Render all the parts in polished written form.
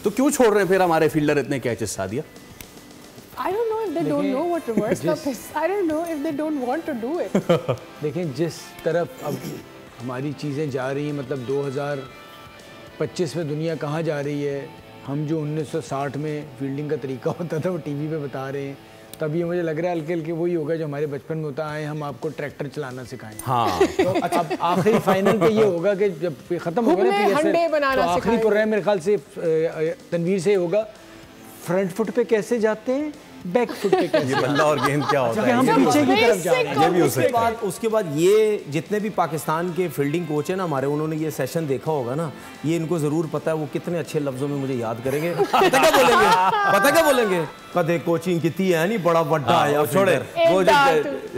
तो क्यों छोड़ रहे हैं फिर हमारे फील्डर इतने catches Sadia? I don't know if they don't know what reverse cup is. I don't know if they don't want to do it. देखें जिस तरफ अब हमारी चीज़ें जा रही हैं, मतलब 2025 में दुनिया कहाँ जा रही है, हम जो 1960 में फील्डिंग का तरीका होता था वो टीवी पे बता रहे हैं, तब ये मुझे लग रहा है हल्के हल्के वही होगा जो हमारे बचपन में होता है, हम आपको ट्रैक्टर चलाना सिखाएं। हाँ। तो अब आखिरी फाइनल पे ये होगा कि जब ख़त्म होगा ना तो आखिरी प्रोग्राम मेरे ख्याल से तनवीर से होगा, फ्रंट फुट पे कैसे जाते हैं, बैक फुट पे कैसे। ये बल्ला और गेंद क्या होता है, हम पीछे की तरफ जा रहे हैं। ये भी हो सकता है। उसके बाद ये जितने भी पाकिस्तान के फील्डिंग कोच हैं ना हमारे, उन्होंने ये सेशन देखा होगा ना, ये इनको ज़रूर पता है वो कितने अच्छे लफ्ज़ों में मुझे याद करेंगे। पता क्या बोलेंगे, पता क्या बोलेंगे, कदे कोचिंग कितनी है नहीं, बड़ा बड्डा आया, छोड़े वो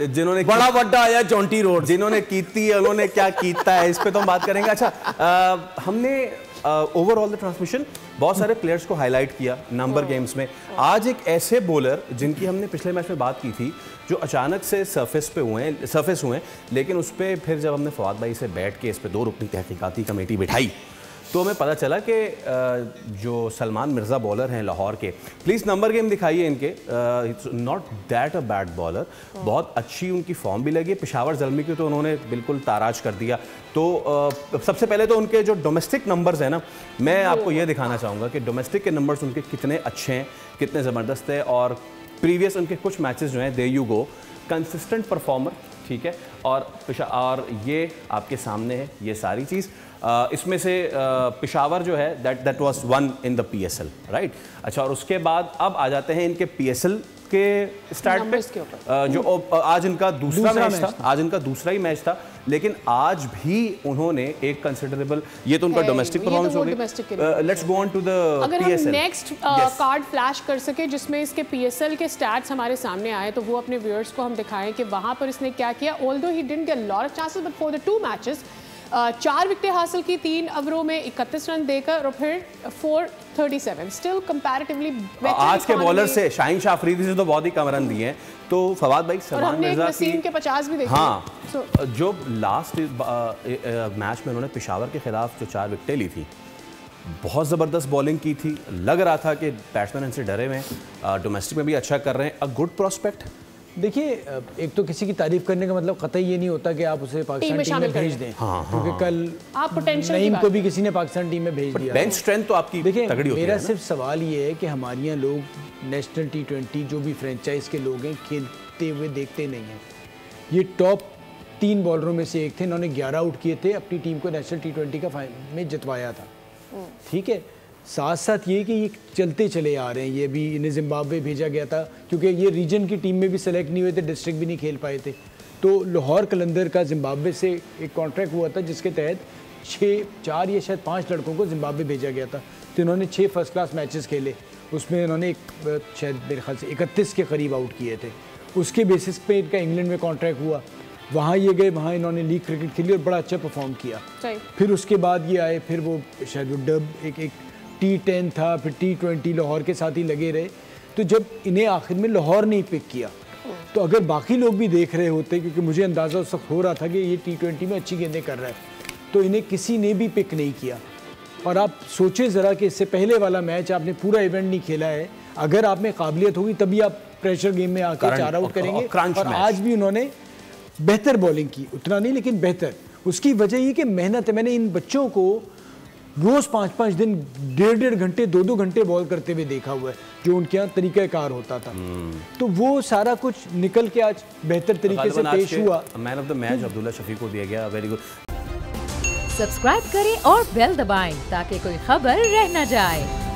जिन्होंने बड़ा बड्डा आया जॉन्टी रोड, जिन्होंने कीती है उन्होंने क्या कीता है, इस पे तो हम बात करेंगे। अच्छा, हमने ओवरऑल द ट्रांसमिशन बहुत सारे प्लेयर्स को हाईलाइट किया नंबर गेम्स में। आज एक ऐसे बॉलर जिनकी हमने पिछले मैच में बात की थी, जो अचानक से सरफेस हुए हैं, लेकिन उस पर फिर जब हमने फवाद भाई से बैठ के इस पर 2 रुकनी तहकीकाती कमेटी बिठाई तो हमें पता चला कि जो सलमान मिर्ज़ा बॉलर हैं लाहौर के, प्लीज़ नंबर गेम दिखाइए इनके, it's not that a bad bowler, बहुत अच्छी उनकी फॉर्म भी लगी। पेशावर ज़ल्मी की तो उन्होंने बिल्कुल ताराज कर दिया। तो सबसे पहले तो उनके जो डोमेस्टिक नंबर्स हैं ना, मैं आपको ये दिखाना चाहूँगा कि डोमेस्टिक के नंबर्स उनके कितने अच्छे हैं, कितने ज़बरदस्त है। और प्रीवियस उनके कुछ मैचेस जो हैं, दे यू गो, कंसिस्टेंट परफॉर्मर, ठीक है। और ये आपके सामने है ये सारी चीज़। इसमें से पेशावर जो है that was 1 in the PSL, right. अच्छा, और उसके बाद अब आ जाते हैं इनके PSL के स्टार्ट पे, जो आज इनका दूसरा मैच था, आज इनका दूसरा ही मैच था, लेकिन आज भी उन्होंने एक कंसिडरेबल, ये तो उनका डोमेस्टिक परफॉर्मेंस हो गई। Let's go on to the अगर हम नेक्स्ट कार्ड फ्लैश कर सके जिसमें इसके PSL के स्टैट्स हमारे सामने आए, तो वो अपने व्यूअर्स को हम दिखाएं कि वहां पर इसने क्या किया। Although he didn't get lot of chances, but for the 2 matches 4 विकेटें हासिल की, 3 ओवरों में 31 रन देकर, और फिर 437, स्टिल कंपैरेटिवली आज के बॉलर से शाहीन शाह अफरीदी से तो बहुत ही कम रन दिए हैं। तो फवाद भाई, सलमान मिर्जा की के 50 भी देखे। हाँ, जो लास्ट मैच में उन्होंने पेशावर के खिलाफ जो 4 विकेटें ली थी, बहुत ज़बरदस्त बॉलिंग की थी, लग रहा था कि बैट्समैन इनसे डरे हुए हैं, डोमेस्टिक में भी अच्छा कर रहे हैं, अ गुड प्रोस्पेक्ट। देखिए, एक तो किसी की तारीफ करने का मतलब कतई ये नहीं होता कि आप उसे पाकिस्तान टीम में भेज दें, क्योंकि कल आप पोटेंशियल नईम को भी किसी ने पाकिस्तान टीम में भेज दिया। बेंच स्ट्रेंथ तो आपकी तगड़ी होती है। मेरा सिर्फ सवाल ये है कि हमारे यहाँ लोग नेशनल T20 जो भी फ्रेंचाइज के लोग हैं खेलते हुए देखते नहीं हैं। ये टॉप 3 बॉलरों में से एक थे, इन्होंने 11 आउट किए थे, अपनी टीम को नेशनल T20 का फाइनल में जितवाया था, ठीक है। साथ साथ ये कि ये चलते चले आ रहे हैं, ये भी इन्हें जिम्बाब्वे भेजा गया था क्योंकि ये रीजन की टीम में भी सेलेक्ट नहीं हुए थे, डिस्ट्रिक्ट भी नहीं खेल पाए थे। तो लाहौर कलंदर का जिम्बाब्वे से एक कॉन्ट्रैक्ट हुआ था जिसके तहत 4 या शायद 5 लड़कों को जिम्बाब्वे भेजा गया था। तो इन्होंने 6 फर्स्ट क्लास मैचेस खेले, उसमें इन्होंने शायद मेरे ख्याल से 31 के करीब आउट किए थे। उसके बेसिस पे इनका इंग्लैंड में कॉन्ट्रैक्ट हुआ, वहाँ ये गए, वहाँ इन्होंने लीग क्रिकेट खेली और बड़ा अच्छा परफॉर्म किया। फिर उसके बाद ये आए, फिर वो शायद वो डब एक T10 था, फिर T20 लाहौर के साथ ही लगे रहे। तो जब इन्हें आखिर में लाहौर नहीं पिक किया, तो अगर बाकी लोग भी देख रहे होते, क्योंकि मुझे अंदाज़ा उस वक्त हो रहा था कि ये T20 में अच्छी गेंदें कर रहा है, तो इन्हें किसी ने भी पिक नहीं किया। और आप सोचें ज़रा कि इससे पहले वाला मैच आपने पूरा इवेंट नहीं खेला है, अगर आप में काबिलियत होगी तभी आप प्रेशर गेम में आकर 4 आउट करेंगे। और आज भी उन्होंने बेहतर बॉलिंग की, उतना नहीं लेकिन बेहतर। उसकी वजह ये कि मेहनत है। मैंने इन बच्चों को रोज़ 5-5 दिन, 1.5 घंटे, 2-2 घंटे बॉल करते हुए देखा हुआ है, जो उनके यहाँ तरीक़ाकार होता था। तो वो सारा कुछ निकल के आज बेहतर तरीके से पेश हुआ। Man of the match Abdullah Shafi को दिया गया। Very good. सब्सक्राइब करें और बेल दबाएं ताकि कोई खबर रह न जाए।